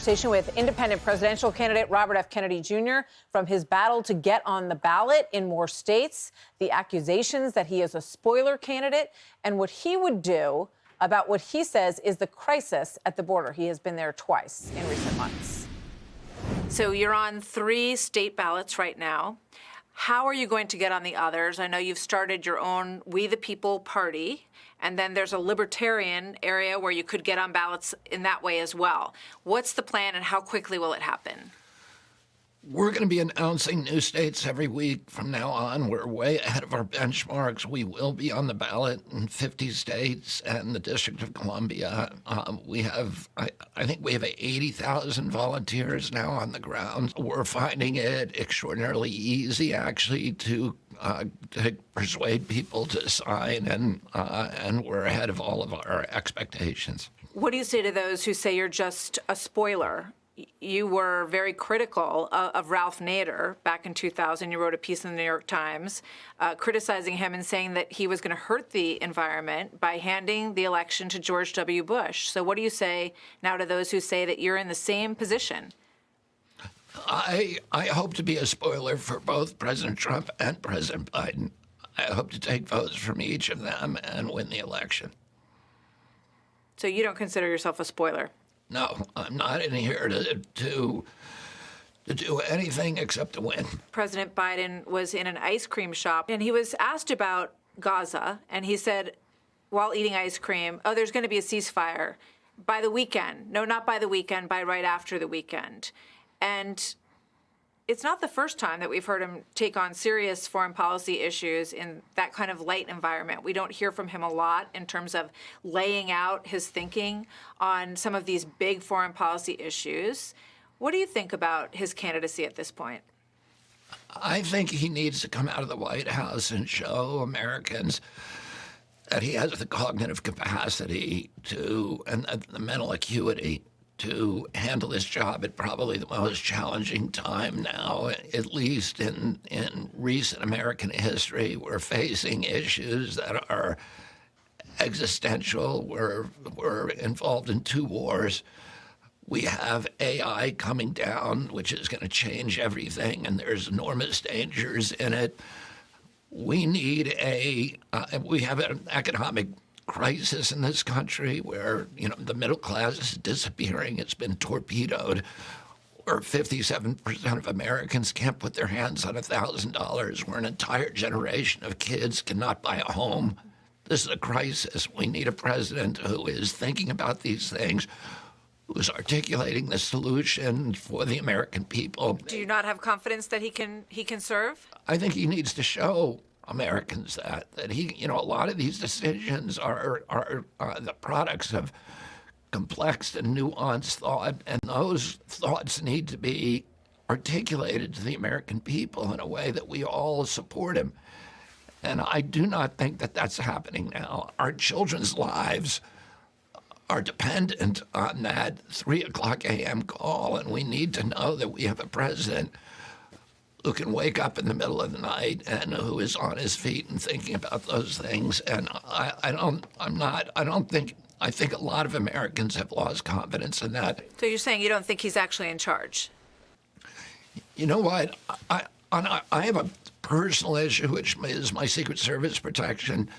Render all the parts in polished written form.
conversation with independent presidential candidate Robert F. Kennedy Jr. from his battle to get on the ballot in more states, the accusations that he is a spoiler candidate, and what he would do about what he says is the crisis at the border. He has been there twice in recent months. So you're on 3 state ballots right now. How are you going to get on the others? I know you've started your own We the People party, and then there's a libertarian area where you could get on ballots in that way as well. What's the plan, and how quickly will it happen? We're going to be announcing new states every week from now on. We're way ahead of our benchmarks. We will be on the ballot in 50 states and the District of Columbia. We have, I think we have 80,000 volunteers now on the ground. We're finding it extraordinarily easy, actually, to persuade people to sign, and we're ahead of all of our expectations. What do you say to those who say you're just a spoiler? You were very critical of Ralph Nader back in 2000. You wrote a piece in the New York Times criticizing him and saying that he was going to hurt the environment by handing the election to George W. Bush. So what do you say now to those who say that you're in the same position? I hope to be a spoiler for both President Trump and President Biden. I hope to take votes from each of them and win the election. So you don't consider yourself a spoiler? No, I'm not in here to do anything except to win. President Biden was in an ice cream shop, and he was asked about Gaza, and he said, while eating ice cream, oh, there's going to be a ceasefire by the weekend. No, not by the weekend, by right after the weekend. And it's not the first time that we've heard him take on serious foreign policy issues in that kind of light environment. We don't hear from him a lot in terms of laying out his thinking on some of these big foreign policy issues. What do you think about his candidacy at this point? I think he needs to come out of the White House and show Americans that he has the cognitive capacity to, and the mental acuity to handle this job at probably the most challenging time now, at least in recent American history. We're facing issues that are existential. We're involved in 2 wars. We have AI coming down, which is going to change everything, and there's enormous dangers in it. We need we have an economic crisis in this country where, the middle class is disappearing. It's been torpedoed. Where 57% of Americans can't put their hands on $1,000. Where an entire generation of kids cannot buy a home. This is a crisis. We need a president who is thinking about these things, who is articulating the solution for the American people. Do you not have confidence that he can serve? I think he needs to show Americans that he, a lot of these decisions are the products of complex and nuanced thought, and those thoughts need to be articulated to the American people in a way that we all support him. And I do not think that that's happening now. Our children's lives are dependent on that 3:00 a.m. call, and we need to know that we have a president who can wake up in the middle of the night and who is on his feet and thinking about those things. And I think a lot of Americans have lost confidence in that. So you're saying you don't think he's actually in charge? You know what? I have a personal issue, which is my Secret Service protection.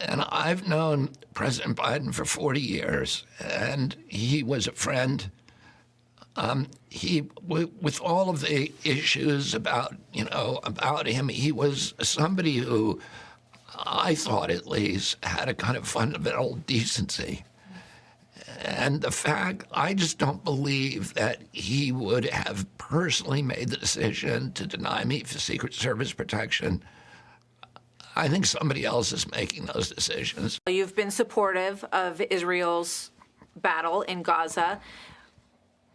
And I've known President Biden for 40 years, and he was a friend. With all of the issues about him, he was somebody who I thought at least had a kind of fundamental decency. And the fact, I just don't believe that he would have personally made the decision to deny me for Secret Service protection. I think somebody else is making those decisions. You've been supportive of Israel's battle in Gaza.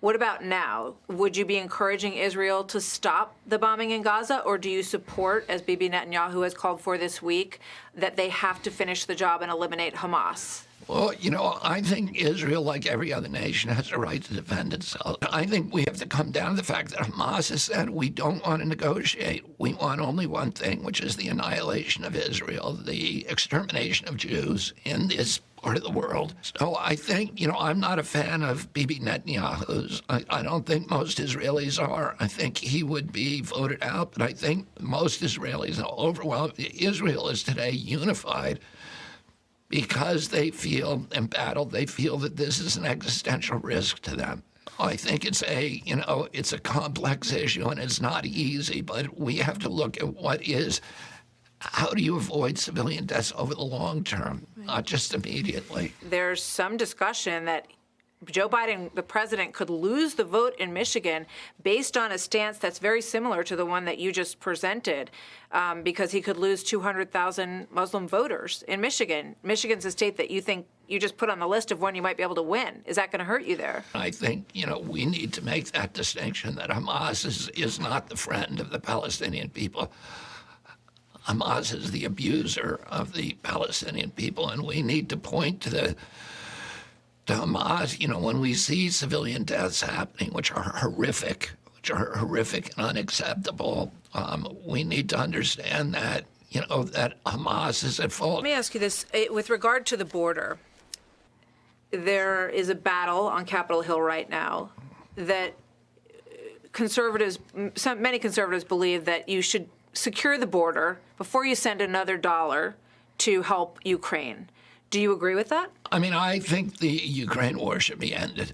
What about now? Would you be encouraging Israel to stop the bombing in Gaza, or do you support, as Bibi Netanyahu has called for this week, that they have to finish the job and eliminate Hamas? Well, I think Israel, like every other nation, has a right to defend itself. I think we have to come down to the fact that Hamas has said we don't want to negotiate. We want only one thing, which is the annihilation of Israel, the extermination of Jews in this part of the world. So I think, I'm not a fan of Bibi Netanyahu's. I don't think most Israelis are. I think he would be voted out, but I think most Israelis are overwhelmed. Israel is today unified because they feel embattled. They feel that this is an existential risk to them. I think it's a complex issue and it's not easy, but we have to look at how do you avoid civilian deaths over the long term, not just immediately. There's some discussion that Joe Biden, the president, could lose the vote in Michigan based on a stance that's very similar to the one that you just presented, because he could lose 200,000 Muslim voters in Michigan. Michigan's a state that you think you just put on the list of one you might be able to win. Is that going to hurt you there? I think, we need to make that distinction that Hamas is not the friend of the Palestinian people. Hamas is the abuser of the Palestinian people, and we need to point to Hamas, when we see civilian deaths happening, which are horrific and unacceptable, we need to understand that, that Hamas is at fault. Let me ask you this. With regard to the border, there is a battle on Capitol Hill right now that many conservatives believe that you should secure the border before you send another dollar to help Ukraine. Do you agree with that? I think the Ukraine war should be ended.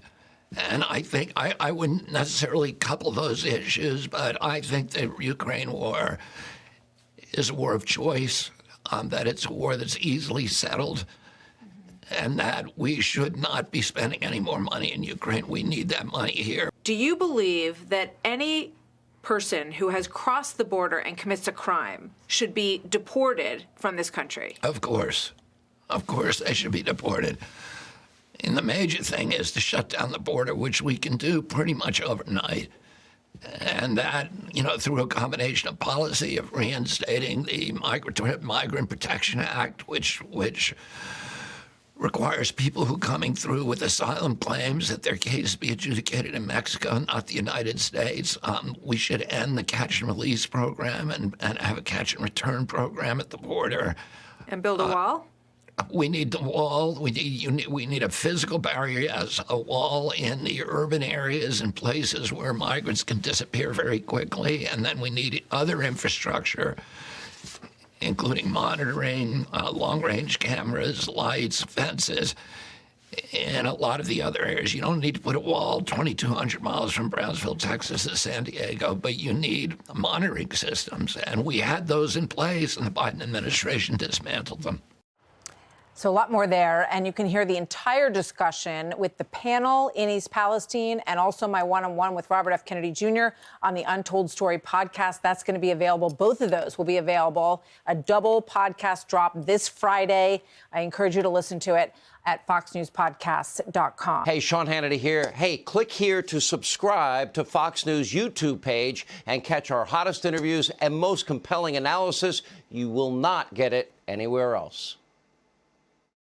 And I think I wouldn't necessarily couple those issues, but I think the Ukraine war is a war of choice, that it's a war that's easily settled, and that we should not be spending any more money in Ukraine. We need that money here. Do you believe that any person who has crossed the border and commits a crime should be deported from this country? Of course. Of course, they should be deported. And the major thing is to shut down the border, which we can do pretty much overnight. And that, through a combination of policy of reinstating the Migrant Protection Act, which requires people who are coming through with asylum claims that their case be adjudicated in Mexico, not the United States. We should end the catch and release program and have a catch and return program at the border. And build a wall? We need the wall. We need a physical barrier, yes, a wall in the urban areas and places where migrants can disappear very quickly. And then we need other infrastructure, including monitoring, long-range cameras, lights, fences, and a lot of the other areas. You don't need to put a wall 2,200 miles from Brownsville, Texas to San Diego, but you need monitoring systems. And we had those in place, and the Biden administration dismantled them. So a lot more there, and you can hear the entire discussion with the panel in East Palestine and also my one-on-one with Robert F. Kennedy Jr. on the Untold Story podcast. That's going to be available. Both of those will be available. A double podcast drop this Friday. I encourage you to listen to it at foxnewspodcasts.com. Hey, Sean Hannity here. Hey, click here to subscribe to Fox News YouTube page and catch our hottest interviews and most compelling analysis. You will not get it anywhere else.